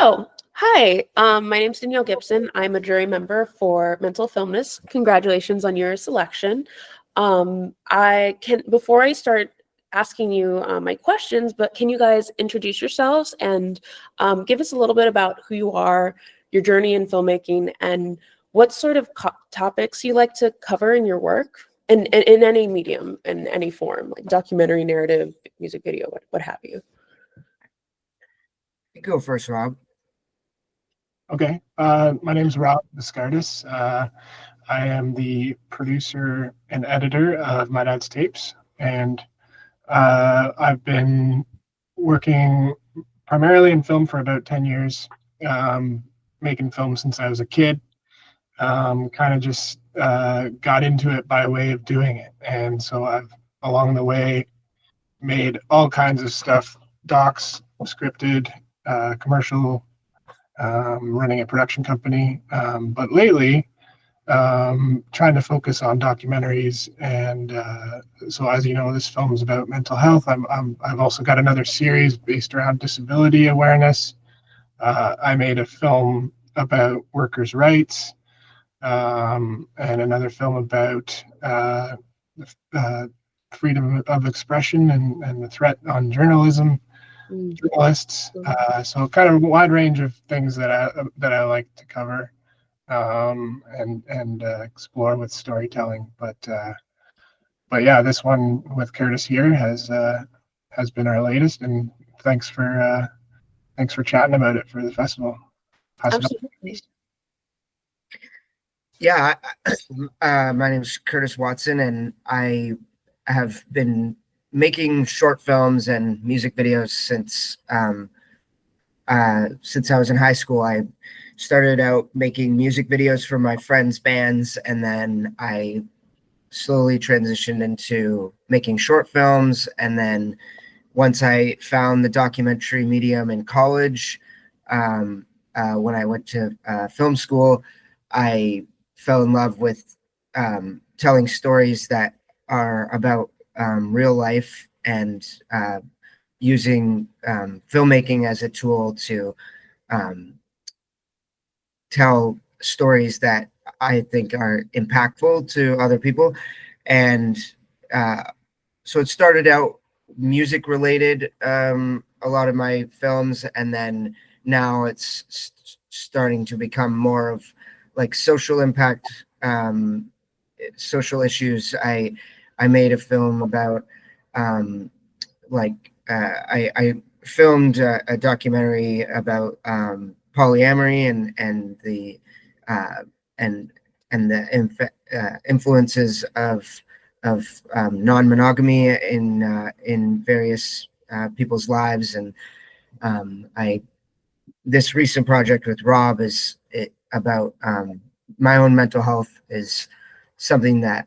Hi, my name's Danielle Gibson. I'm a jury member for Mental Filmness. Congratulations on your selection. Before I start asking you my questions, but can you guys introduce yourselves and give us a little bit about who you are, your journey in filmmaking, and what sort of topics you like to cover in your work, and in any medium, in any form, like documentary, narrative, music video, what have you. You go first, Rob. Okay, my name is Rob Viscardis. I am the producer and editor of My Dad's Tapes, and I've been working primarily in film for about 10 years, making film since I was a kid. Kind of just got into it by way of doing it, and so I've along the way made all kinds of stuff, docs, scripted, commercial, running a production company. But lately, trying to focus on documentaries. And so, as you know, this film is about mental health. I've also got another series based around disability awareness. I made a film about workers' rights, and another film about freedom of expression and the threat on journalism. Journalists. So kind of a wide range of things that I like to cover and explore with storytelling. But yeah, this one with Kurtis here has been our latest, and thanks for chatting about it for the festival. Absolutely. Yeah, my name is Kurtis Watson, and I have been making short films and music videos since I was in high school. I started out making music videos for my friends' bands, and then I slowly transitioned into making short films. And then once I found the documentary medium in college, when I went to film school, I fell in love with telling stories that are about real life and using filmmaking as a tool to tell stories that I think are impactful to other people. And so it started out music related, a lot of my films, and then now it's starting to become more of like social impact, social issues. I made a film about I filmed a documentary about polyamory and the influences of non-monogamy in various people's lives. And this recent project with Rob is about my own mental health, is something that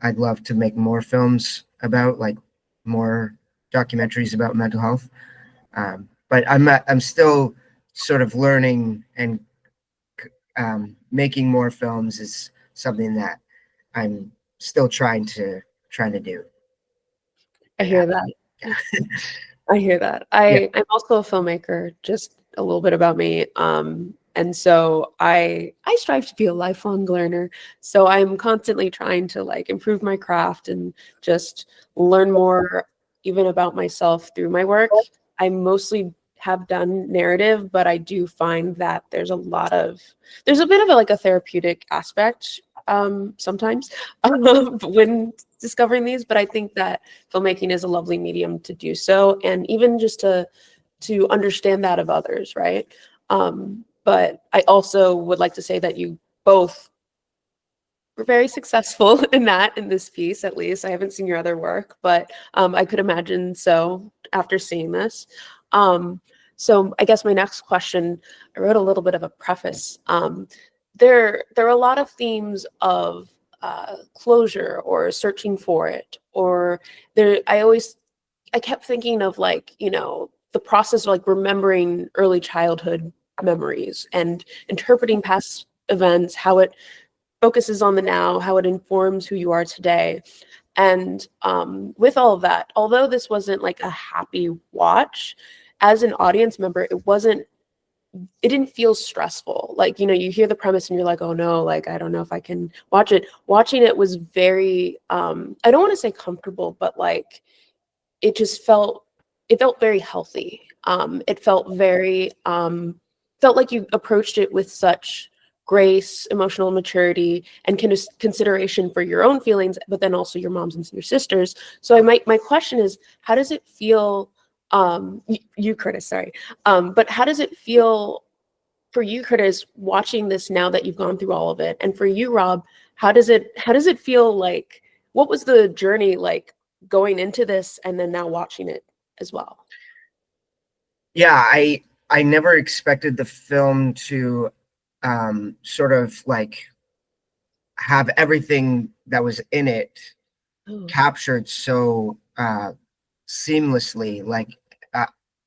I'd love to make more films about, like more documentaries about mental health. But I'm still sort of learning, and making more films is something that I'm still trying to do. I hear that. Yeah. I hear that. I'm also a filmmaker, just a little bit about me. And so I strive to be a lifelong learner. So I'm constantly trying to like improve my craft and just learn more even about myself through my work. I mostly have done narrative, but I do find that there's a bit of like a therapeutic aspect sometimes when discovering these. But I think that filmmaking is a lovely medium to do so, and even just to understand that of others, right? But I also would like to say that you both were very successful in this piece. At least I haven't seen your other work, but I could imagine so after seeing this. So I guess my next question, I wrote a little bit of a preface. There are a lot of themes of closure or searching for it, or I kept thinking of like, the process of like remembering early childhood memories and interpreting past events, how it focuses on the now, how it informs who you are today. And with all of that, although this wasn't like a happy watch, as an audience member, it wasn't it didn't feel stressful. Like, you know, you hear the premise and you're like, oh no, like, I don't know if I can watch it. Watching it was very, I don't want to say comfortable, but like, it just it felt very healthy. It felt like you approached it with such grace, emotional maturity, and consideration for your own feelings, but then also your mom's and your sisters. So my question is, how does it feel, you Curtis, sorry, but how does it feel for you, Curtis, watching this now that you've gone through all of it? And for you, Rob, how does it feel like, what was the journey like going into this and then now watching it as well? Yeah, I never expected the film to sort of like have everything that was in it captured so seamlessly. Like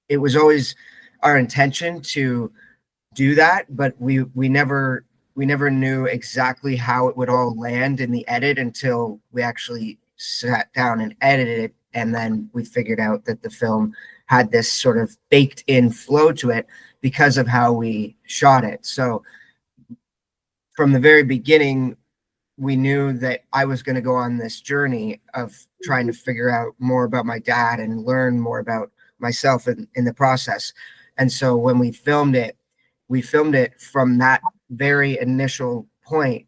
it was always our intention to do that, but we never knew exactly how it would all land in the edit until we actually sat down and edited it, and then we figured out that the film had this sort of baked in flow to it because of how we shot it. So from the very beginning, we knew that I was going to go on this journey of trying to figure out more about my dad and learn more about myself in the process. And so when we filmed it from that very initial point,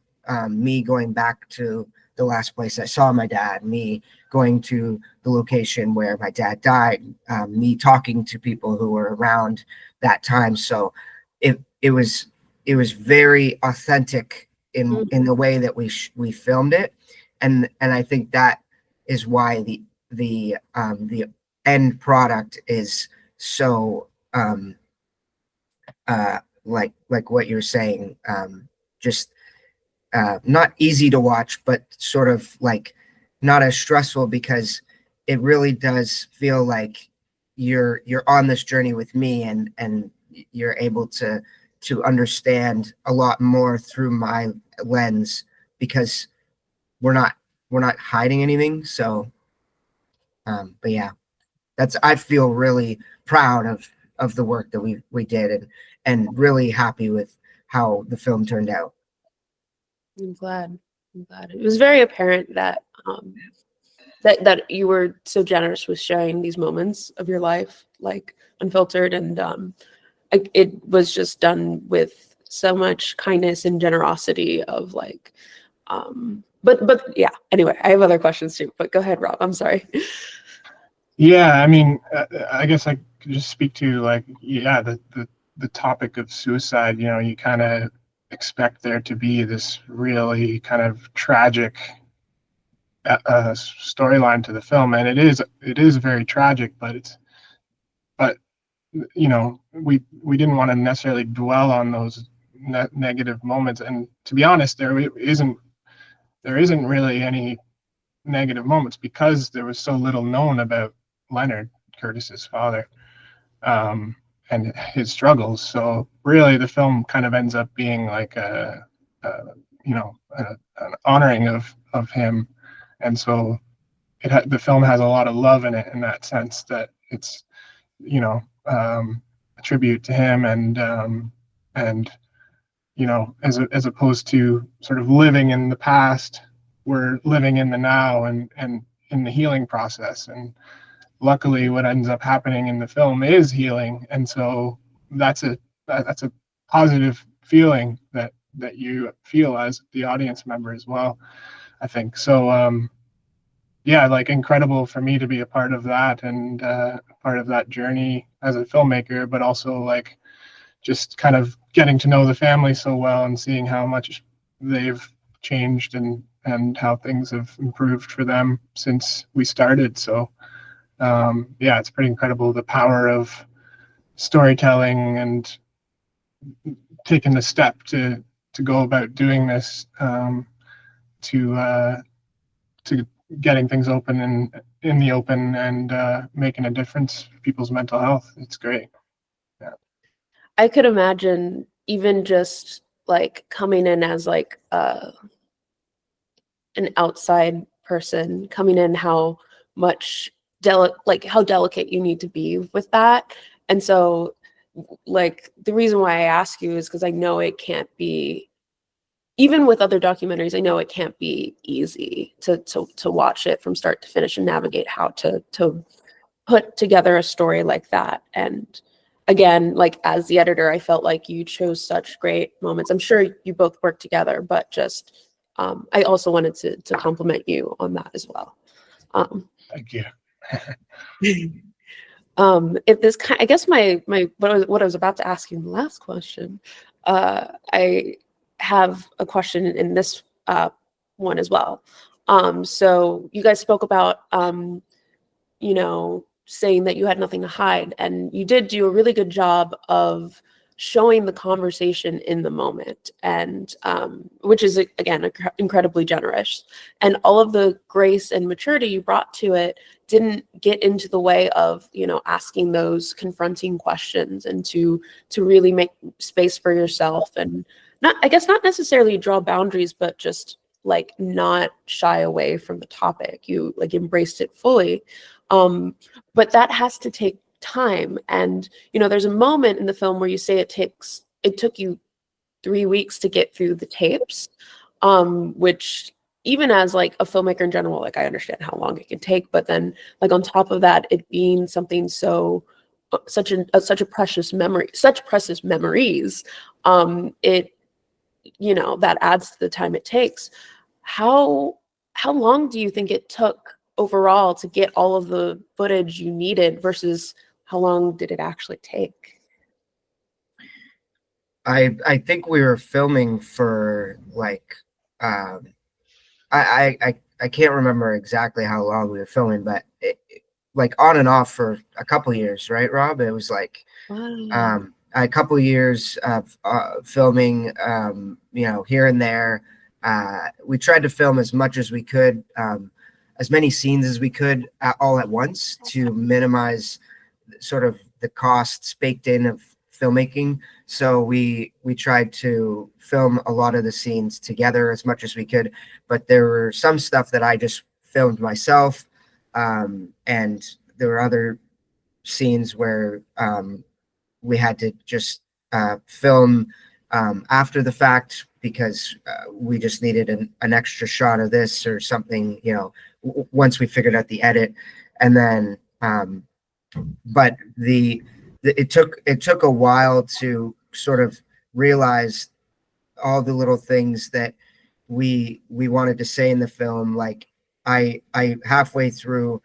me going back to the last place I saw my dad, me going to the location where my dad died, me talking to people who were around that time. So it was very authentic in the way that we filmed it, and I think that is why the end product is so like what you're saying, just not easy to watch, but sort of like not as stressful, because it really does feel like you're on this journey with me, and you're able to understand a lot more through my lens, because we're not hiding anything. So but yeah, I feel really proud of the work that we did, and really happy with how the film turned out. I'm glad. It was very apparent that that you were so generous with sharing these moments of your life, like unfiltered, and it was just done with so much kindness and generosity of like, but yeah. Anyway, I have other questions too. But go ahead, Rob. I'm sorry. Yeah, I mean, I guess I could just speak to like, yeah, the topic of suicide. You know, you kind of expect there to be this really kind of tragic storyline to the film, and it is very tragic, but you know, we didn't want to necessarily dwell on those negative moments, and to be honest, isn't really any negative moments, because there was so little known about Leonard, Kurtis's father, and his struggles. So really, the film kind of ends up being like you know, an honoring of him, and so the film has a lot of love in it, in that sense, that it's, you know, a tribute to him, and you know, as opposed to sort of living in the past, we're living in the now, and in the healing process. And luckily, what ends up happening in the film is healing, and so that's a positive feeling that you feel as the audience member as well, I think. So yeah, like, incredible for me to be a part of that, and part of that journey as a filmmaker, but also like just kind of getting to know the family so well, and seeing how much they've changed, and how things have improved for them since we started. So yeah, it's pretty incredible, the power of storytelling, and taking the step to go about doing this, to getting things open and in the open, and making a difference for people's mental health. It's great. Yeah. I could imagine even just like coming in as like an outside person coming in, how much how delicate you need to be with that. And so like the reason why I ask you is because I know it can't be, even with other documentaries, I know it can't be easy to watch it from start to finish and navigate how to put together a story like that. And again, like as the editor, I felt like you chose such great moments. I'm sure you both worked together, but just I also wanted to compliment you on that as well. Thank you. If this kind, I guess my what I was about to ask you in the last question, I have a question in this one as well. So you guys spoke about you know, saying that you had nothing to hide, and you did do a really good job of showing the conversation in the moment, and which is again incredibly generous, and all of the grace and maturity you brought to it didn't get into the way of, you know, asking those confronting questions, and to really make space for yourself, and not, I guess, not necessarily draw boundaries, but just like not shy away from the topic. You like embraced it fully. But that has to take time. And, you know, there's a moment in the film where you say it took you 3 weeks to get through the tapes, which even as like a filmmaker in general, like I understand how long it can take, but then like on top of that, it being something so such a precious memory, such precious memories, it, you know, that adds to the time it takes. How long do you think it took overall to get all of the footage you needed versus how long did it actually take? I think we were filming for like I can't remember exactly how long we were filming, but like on and off for a couple years, right, Rob? It was like Wow. a couple years of filming, you know, here and there. We tried to film as much as we could, as many scenes as we could all at once to minimize sort of the costs baked in of filmmaking. So we tried to film a lot of the scenes together as much as we could, but there were some stuff that I just filmed myself, and there were other scenes where we had to just film after the fact because we just needed an extra shot of this or something, you know, once we figured out the edit. And then but it took a while to sort of realize all the little things that we wanted to say in the film. Like I halfway through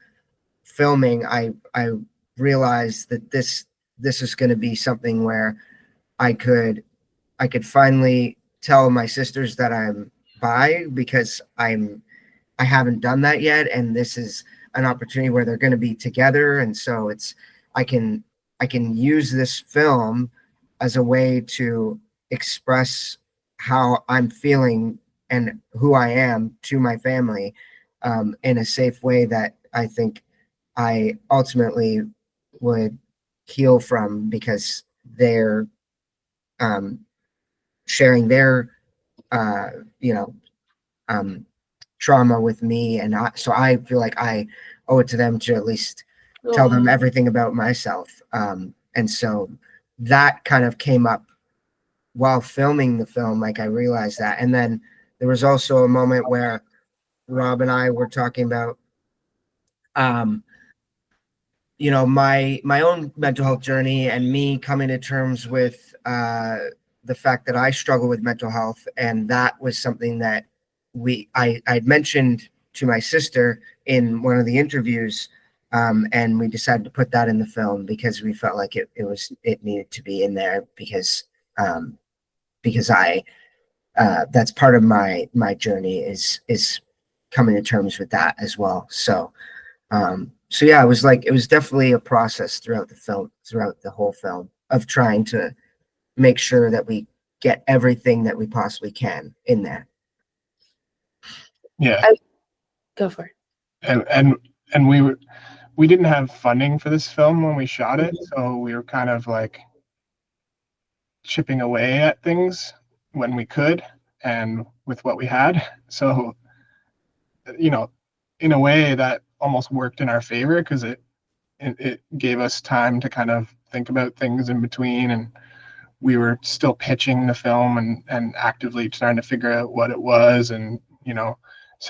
filming, I realized that this is going to be something where I could finally tell my sisters that I'm bi, because I haven't done that yet, and this is an opportunity where they're going to be together, and so it's I can use this film as a way to express how I'm feeling and who I am to my family, in a safe way that I think I ultimately would heal from, because they're sharing their you know, trauma with me, and so I feel like I owe it to them to at least tell them Oh, everything about myself. And so that kind of came up while filming the film. Like I realized that, and then there was also a moment where Rob and I were talking about um, you know, my own mental health journey, and me coming to terms with the fact that I struggle with mental health, and that was something that I'd mentioned to my sister in one of the interviews, and we decided to put that in the film because we felt like it needed to be in there, because I that's part of my journey is coming to terms with that as well. So yeah, it was definitely a process throughout the whole film, of trying to make sure that we get everything that we possibly can in there. Yeah, go for it. and we didn't have funding for this film when we shot it, so we were kind of like chipping away at things when we could and with what we had. So, you know, in a way that almost worked in our favor, because it gave us time to kind of think about things in between, and we were still pitching the film and actively trying to figure out what it was, and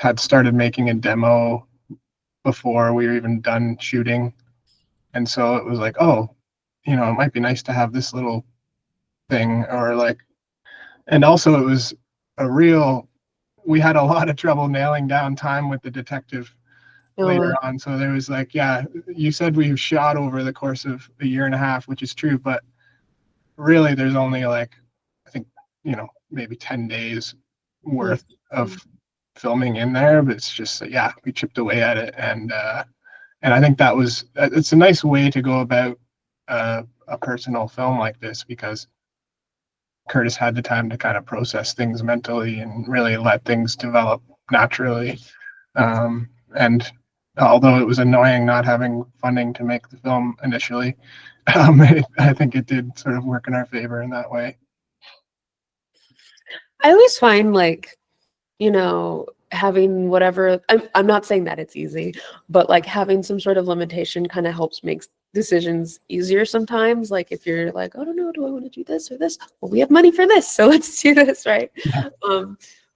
had started making a demo before we were even done shooting. And so it was like, oh, it might be nice to have this little thing, or like, and also it was we had a lot of trouble nailing down time with the detective later on. So there was like, yeah, you said we shot over the course of a year and a half, which is true, but really there's only like, I think, maybe 10 days worth of filming in there, but it's just, yeah, we chipped away at it. And I think it's a nice way to go about a personal film like this, because Kurtis had the time to kind of process things mentally and really let things develop naturally. And although it was annoying not having funding to make the film initially, I think it did sort of work in our favor in that way. I always find like, having whatever, I'm not saying that it's easy, but like having some sort of limitation kind of helps make decisions easier sometimes. Like if you're like, I don't know, do I want to do this or this? Well, we have money for this, so let's do this, right? Yeah.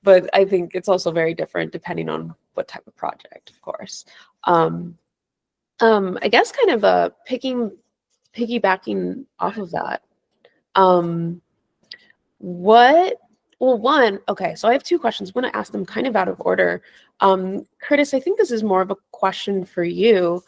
But I think it's also very different depending on what type of project, of course. I guess kind of piggybacking off of that. Okay, so I have two questions. I'm going to ask them kind of out of order. Kurtis, I think this is more of a question for you.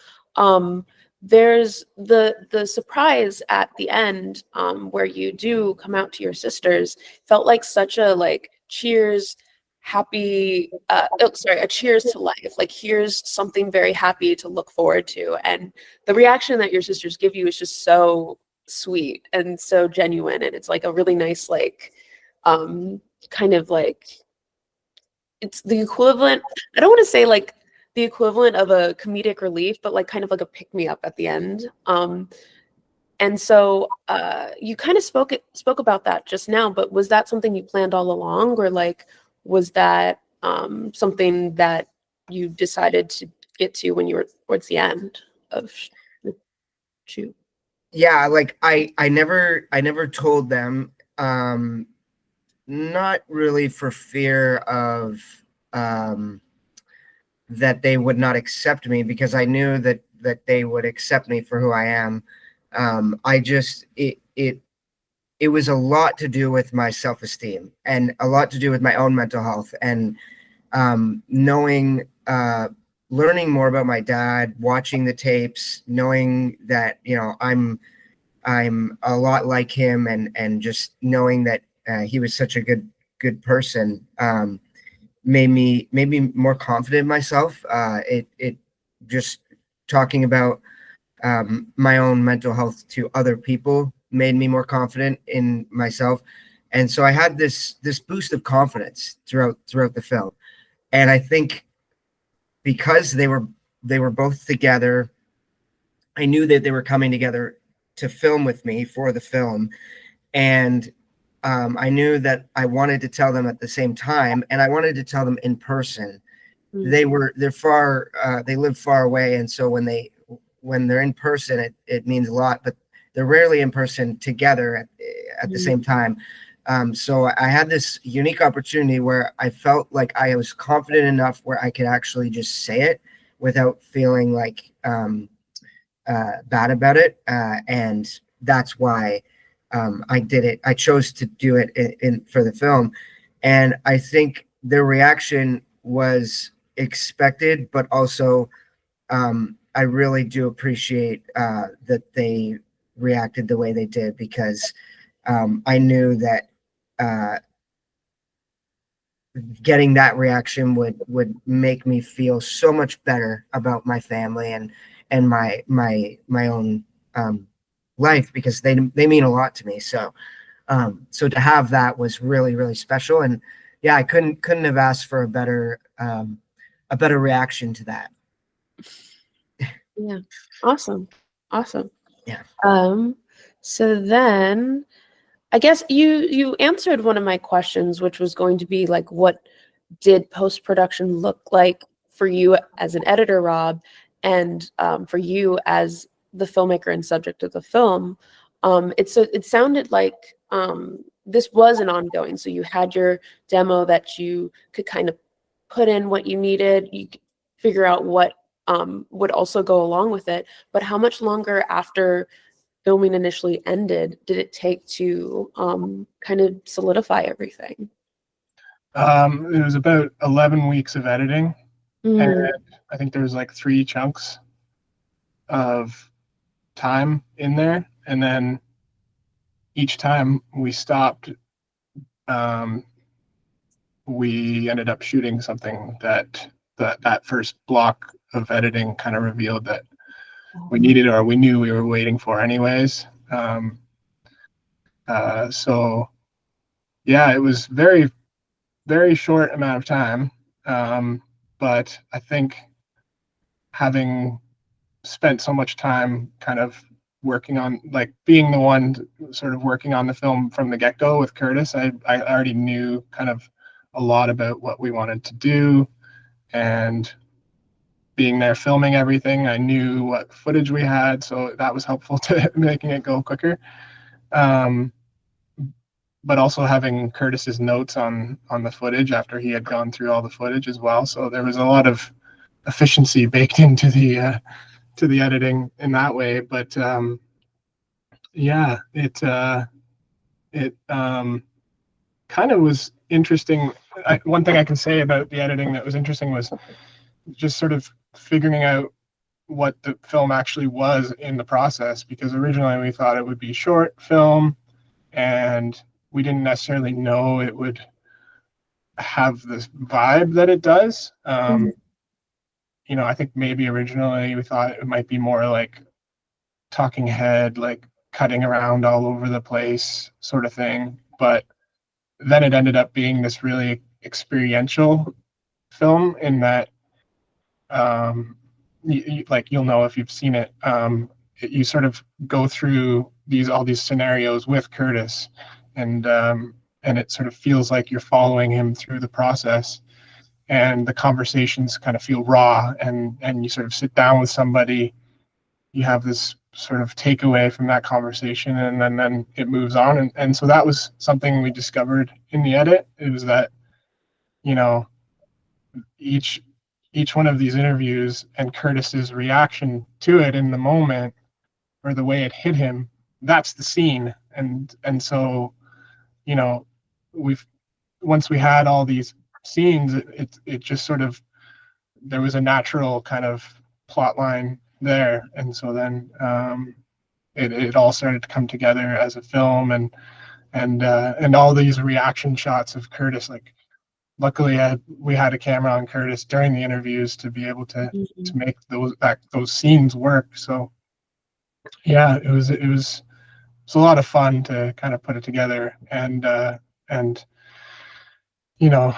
There's the surprise at the end, where you do come out to your sisters, felt like such a like cheers, happy, a cheers to life. Like here's something very happy to look forward to. And the reaction that your sisters give you is just so sweet and so genuine. And it's like a really nice, like, kind of like, it's the equivalent, I don't want to say like the equivalent of a comedic relief, but like kind of like a pick-me-up at the end. And so you kind of spoke about that just now, but was that something you planned all along, or like was that something that you decided to get to when you were towards the end of the shoot? Yeah, like I never told them, not really for fear of that they would not accept me, because I knew that they would accept me for who I am. I just it was a lot to do with my self-esteem and a lot to do with my own mental health, and learning more about my dad, watching the tapes, knowing that I'm a lot like him, and just knowing that he was such a good person, made me more confident in myself. It just talking about my own mental health to other people made me more confident in myself, and so I had this boost of confidence throughout the film. And I think because they were both together, I knew that they were coming together to film with me for the film, and I knew that I wanted to tell them at the same time, and I wanted to tell them in person. Mm-hmm. They live far away, and so when they're in person, it means a lot, but they're rarely in person together at the same time. So I had this unique opportunity where I felt like I was confident enough where I could actually just say it without feeling like bad about it, and that's why I did it. I chose to do it for the film, and I think their reaction was expected, but also I really do appreciate that they reacted the way they did, because I knew that getting that reaction would make me feel so much better about my family and my own life, because they mean a lot to me. So to have that was really, really special. And yeah, I couldn't have asked for a better reaction to that. Yeah. Awesome. Yeah. So then I guess you answered one of my questions, which was going to be like, what did post-production look like for you as an editor, Rob, and for you as the filmmaker and subject of the film, it sounded like this was an ongoing. So you had your demo that you could kind of put in what you needed. You could figure out what would also go along with it. But how much longer after filming initially ended did it take to kind of solidify everything? It was about 11 weeks of editing, Mm. and I think there was like 3 chunks of time in there, and then each time we stopped, we ended up shooting something that first block of editing kind of revealed that we needed, or we knew we were waiting for anyways. So yeah, it was very, very short amount of time. But I think having spent so much time kind of working on, like, being the one sort of working on the film from the get-go with Kurtis, I already knew kind of a lot about what we wanted to do, and being there filming everything, I knew what footage we had, so that was helpful to making it go quicker. But also having Kurtis's notes on the footage after he had gone through all the footage as well, so there was a lot of efficiency baked into the editing in that way. But yeah, it kind of was interesting. One thing I can say about the editing that was interesting was just sort of figuring out what the film actually was in the process, because originally we thought it would be short film, and we didn't necessarily know it would have this vibe that it does. You know, I think maybe originally we thought it might be more like talking head, like cutting around all over the place sort of thing. But then it ended up being this really experiential film, in that like, you'll know if you've seen it, you sort of go through all these scenarios with Kurtis, and it sort of feels like you're following him through the process, and the conversations kind of feel raw, and you sort of sit down with somebody, you have this sort of takeaway from that conversation, and then it moves on, and so that was something we discovered in the edit. It was that, you know, each one of these interviews and Kurtis's reaction to it in the moment, or the way it hit him, that's the scene. And so, you know, once we had all these scenes, it just sort of, there was a natural kind of plot line there, and so then it all started to come together as a film, and all these reaction shots of Kurtis, like, luckily we had a camera on Kurtis during the interviews to be able to make those scenes work. So yeah, it was a lot of fun to kind of put it together, and you know,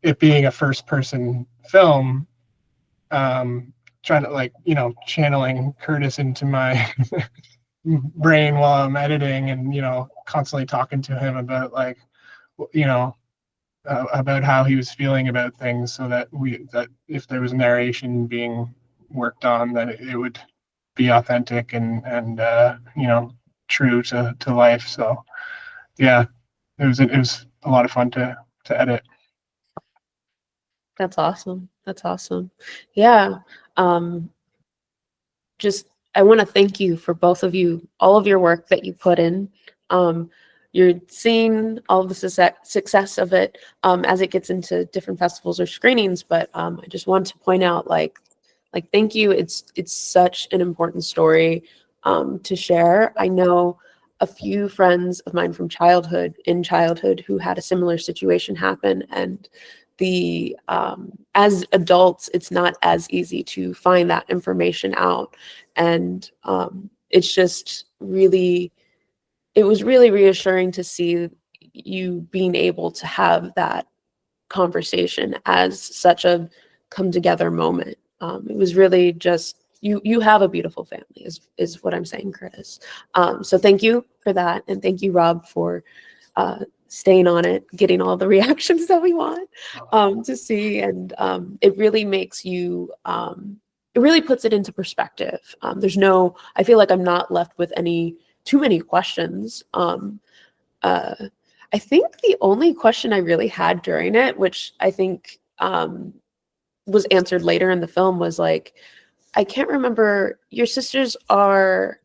it being a first person film, trying to, like, you know, channeling Kurtis into my brain while I'm editing, and, you know, constantly talking to him about, like, you know, about how he was feeling about things, so that if there was narration being worked on, that it would be authentic and you know, true to life. So yeah, it was a lot of fun to edit. That's awesome. That's awesome. Yeah. Just, I want to thank you for both of you, all of your work that you put in. You're seeing all of the success of it as it gets into different festivals or screenings. But I just want to point out, like, thank you. It's such an important story to share. I know a few friends of mine from childhood who had a similar situation happen, and as adults, it's not as easy to find that information out, and it's just really, it was really reassuring to see you being able to have that conversation as such a come together moment. It was really just, you have a beautiful family is what I'm saying, Kurtis. So thank you for that, and thank you, Rob, for staying on it, getting all the reactions that we want to see, and it really makes you it really puts it into perspective. There's no, I feel like I'm not left with too many questions. I think the only question I really had during it, which I think was answered later in the film, was like, I can't remember, your sisters are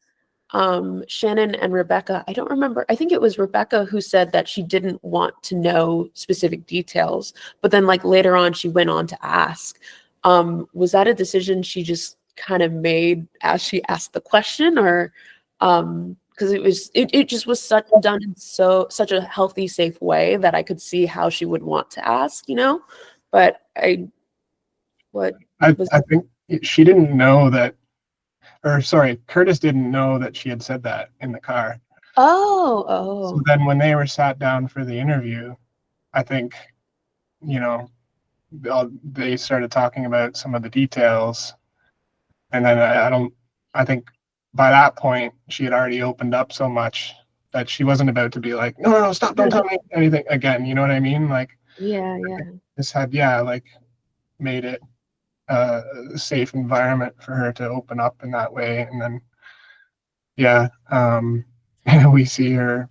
Shannon and Rebecca. I don't remember. I think it was Rebecca who said that she didn't want to know specific details, but then like later on she went on to ask. Was that a decision she just kind of made as she asked the question, or because it just was done in such a healthy, safe way that I could see how she would want to ask, But I think she didn't know that, or sorry, Kurtis didn't know that she had said that in the car. Oh. So then when they were sat down for the interview, I think, they started talking about some of the details. And then I think by that point, she had already opened up so much that she wasn't about to be like, no, stop, don't tell me anything again. You know what I mean? Like, yeah. This had, like, made it a safe environment for her to open up in that way. And then, we see her,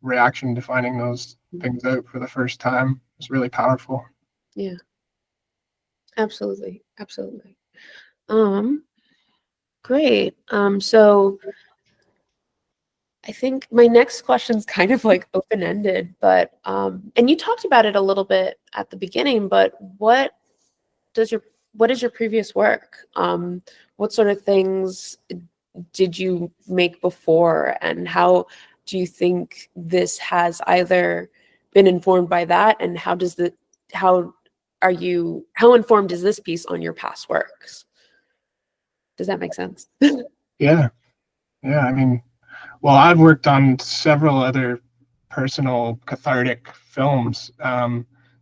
reaction to finding those things out for the first time. It's really powerful. Yeah, absolutely. Great. So I think my next question's kind of like open-ended, but and you talked about it a little bit at the beginning, but what is your previous work? What sort of things did you make before, and how do you think this has either been informed by that, and how informed is this piece on your past works? Does that make sense? Yeah. I mean, well, I've worked on several other personal cathartic films.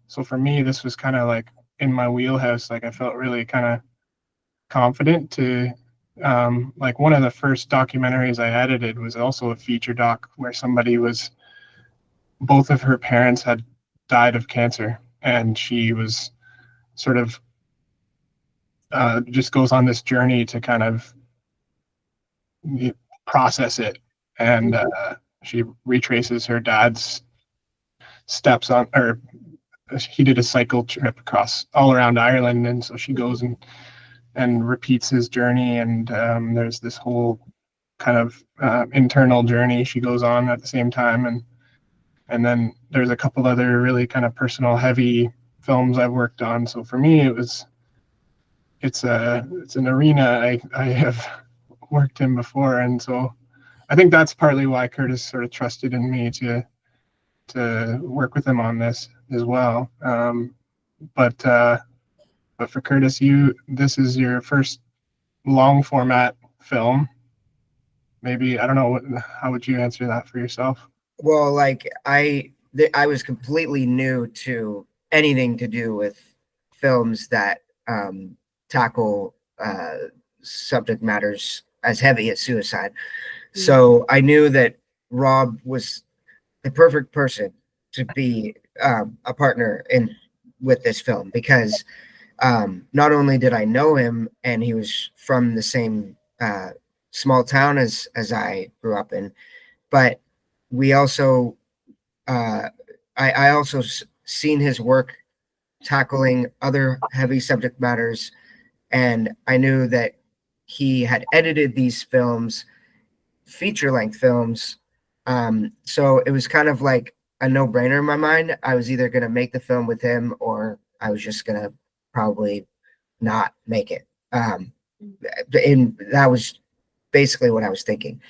So for me, this was kind of like in my wheelhouse. Like I felt really kind of confident to, like one of the first documentaries I edited was also a feature doc where both of her parents had died of cancer, and she was sort of just goes on this journey to kind of process it. And she retraces her dad's steps he did a cycle trip across all around Ireland. And so she goes and repeats his journey. And there's this whole kind of internal journey she goes on at the same time. And then there's a couple other really kind of personal heavy films I've worked on. So for me, it's an arena I have worked in before. And so I think that's partly why Kurtis sort of trusted in me to work with him on this as well. But for Kurtis, this is your first long format film. Maybe, I don't know, how would you answer that for yourself? Well, like I was completely new to anything to do with films that tackle subject matters as heavy as suicide. So I knew that Rob was the perfect person to be a partner with this film, because not only did I know him, and he was from the same small town as I grew up in, but we also I also seen his work tackling other heavy subject matters, and I knew that he had edited these films, feature-length films. So it was kind of like a no-brainer in my mind. I was either going to make the film with him, or I was just going to probably not make it. And that was basically what I was thinking.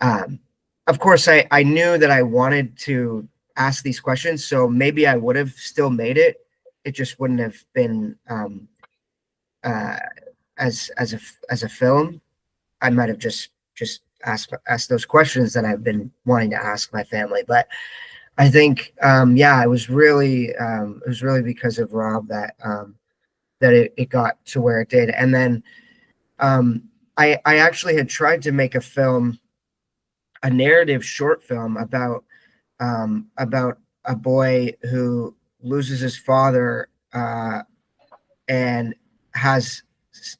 Of course, I knew that I wanted to ask these questions, so maybe I would have still made it. It just wouldn't have been as a film. I might have just asked those questions that I've been wanting to ask my family. But I think it was really because of Rob that it got to where it did. And then I actually had tried to make a narrative short film about a boy who loses his father and has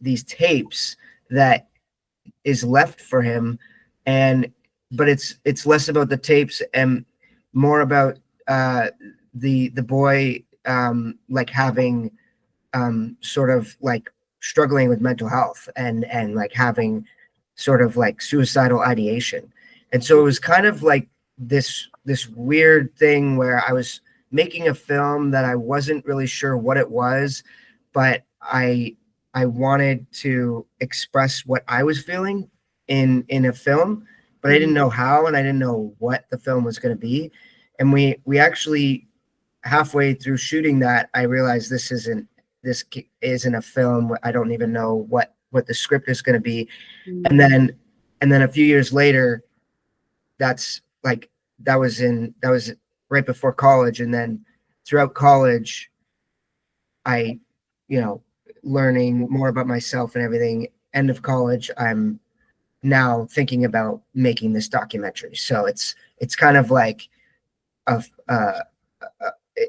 these tapes that is left for him, but it's less about the tapes and more about the boy like having sort of like struggling with mental health and like having sort of like suicidal ideation. And so it was kind of like this weird thing where I was making a film that I wasn't really sure what it was, but I wanted to express what I was feeling in a film, but I didn't know how, and I didn't know what the film was going to be. And we actually, halfway through shooting that, I realized this isn't a film. I don't even know what the script is going to be. And then a few years later, that was right before college. And then throughout college, I, learning more about myself and everything. End of college, I'm now thinking about making this documentary. So it's kind of like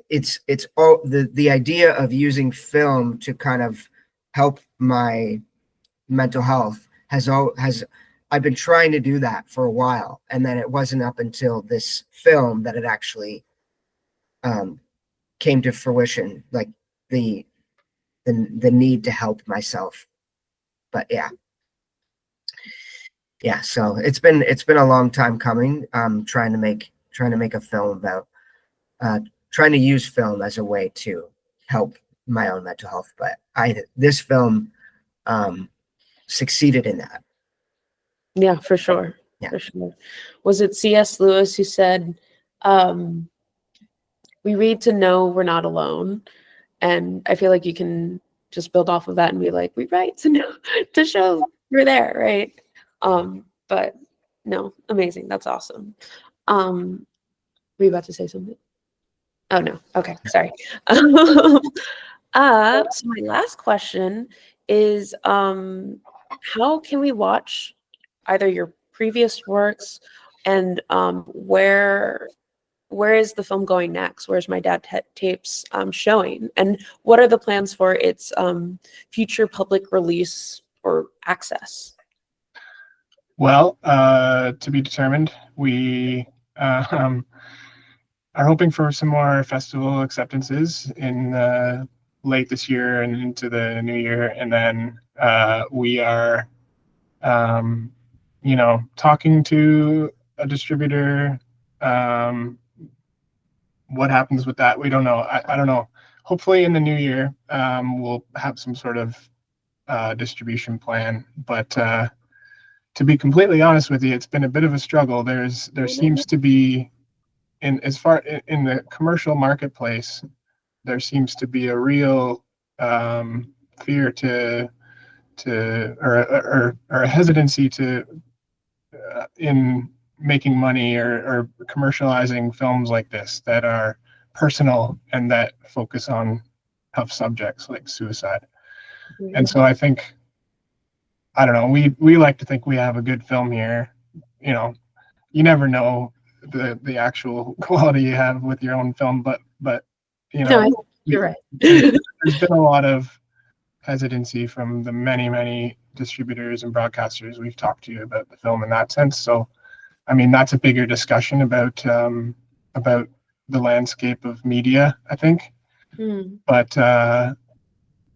it's all the idea of using film to kind of help my mental health has I've been trying to do that for a while, and then it wasn't up until this film that it actually came to fruition, like the need to help myself. But yeah, so it's been a long time coming. Trying to make a film about trying to use film as a way to help my own mental health. But this film succeeded in that. Yeah, for sure. Yeah. For sure. Was it C.S. Lewis who said, we read to know we're not alone? And I feel like you can just build off of that and be like, we write to know, to show we're there, right? But no, amazing. That's awesome. Were you about to say something? Oh no. Okay, sorry. So my last question is, how can we watch either your previous works and where is the film going next? Where's My Dad Tapes showing? And what are the plans for its future public release or access? Well, to be determined. We are hoping for some more festival acceptances in late this year and into the new year. And then we are, talking to a distributor. What happens with that, we don't know. I don't know. Hopefully in the new year, we'll have some sort of distribution plan. But to be completely honest with you, it's been a bit of a struggle. There seems to be, in the commercial marketplace, there seems to be a real fear or a hesitancy to in making money or commercializing films like this that are personal and that focus on tough subjects like suicide. And so I think, I don't know, we like to think we have a good film here. You never know the actual quality you have with your own film, but No, you're right. there's been a lot of hesitancy from the many distributors and broadcasters we've talked to about the film in that sense. So I mean, that's a bigger discussion about the landscape of media, I think. But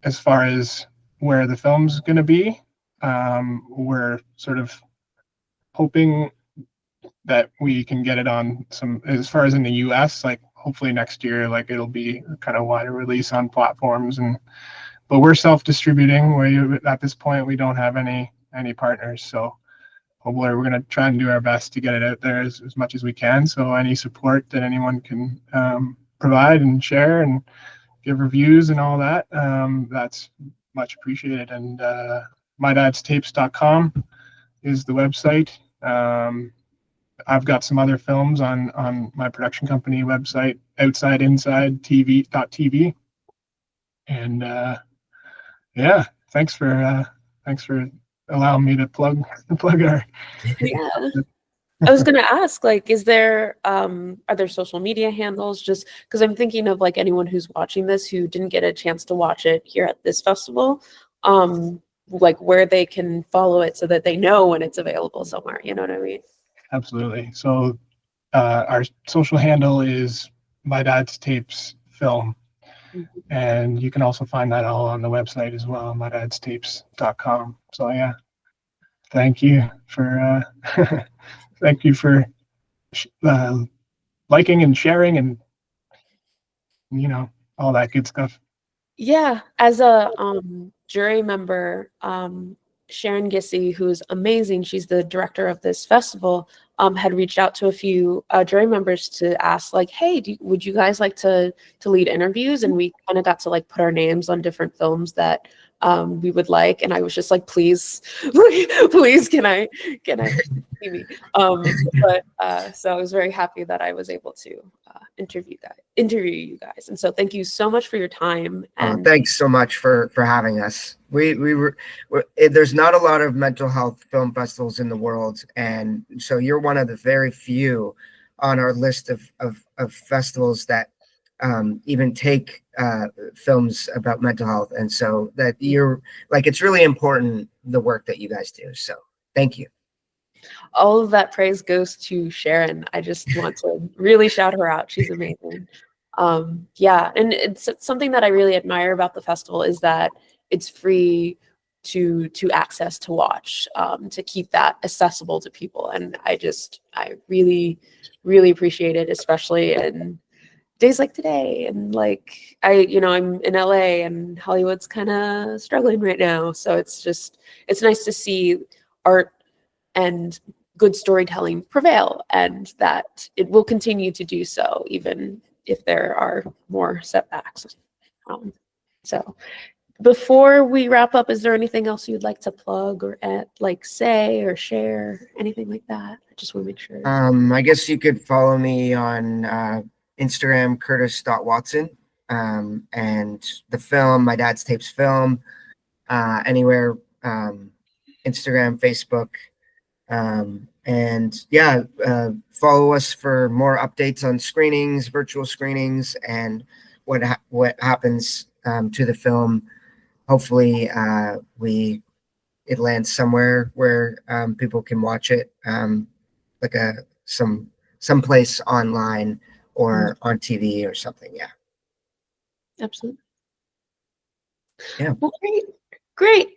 as far as where the film's going to be, we're sort of hoping that we can get it on some, as far as in the US, like hopefully next year, like it'll be kind of wider release on platforms. But we're self-distributing. At this point, we don't have any partners. So hopefully we're going to try and do our best to get it out there as much as we can. So any support that anyone can provide and share and give reviews and all that, that's much appreciated. And mydadstapes.com is the website. I've got some other films on my production company website, outsideinsidetv.tv. And yeah, thanks for allowing me to plug our I was gonna ask, like, are there social media handles? Just because I'm thinking of like anyone who's watching this who didn't get a chance to watch it here at this festival, like where they can follow it so that they know when it's available somewhere. You know what I mean? Absolutely. So our social handle is My Dad's Tapes Film. And you can also find that all on the website as well, mydadstapes.com. So yeah, thank you for thank you for liking and sharing and all that good stuff. Yeah, as a jury member, Sharon Gissy, who's amazing, she's the director of this festival, had reached out to a few jury members to ask, like, hey, would you guys like to lead interviews? And we kind of got to like put our names on different films that we would like. And I was just like, please, please, can I see me? So I was very happy that I was able to interview you guys. And so thank you so much for your time. And thanks so much for having us. There's not a lot of mental health film festivals in the world, and so you're one of the very few on our list of festivals that even take films about mental health. And so that you're like, it's really important, the work that you guys do. So thank you. All of that praise goes to Sharon. I just want to really shout her out. She's amazing. Yeah, and it's something that I really admire about the festival is that it's free to access, to watch, to keep that accessible to people. And I really, really appreciate it, especially in days like today. And like I'm in LA and Hollywood's kind of struggling right now. So it's nice to see art and good storytelling prevail, and that it will continue to do so even if there are more setbacks. So before we wrap up, is there anything else you'd like to plug or say or share, anything like that? I just want to make sure. I guess you could follow me on Instagram, Kurtis.Watson, and the film, My Dad's Tapes Film, anywhere, Instagram, Facebook. And yeah, follow us for more updates on screenings, virtual screenings, and what happens to the film. Hopefully, it lands somewhere where people can watch it, like some place online or on TV or something. Yeah. Absolutely. Yeah. Well, great.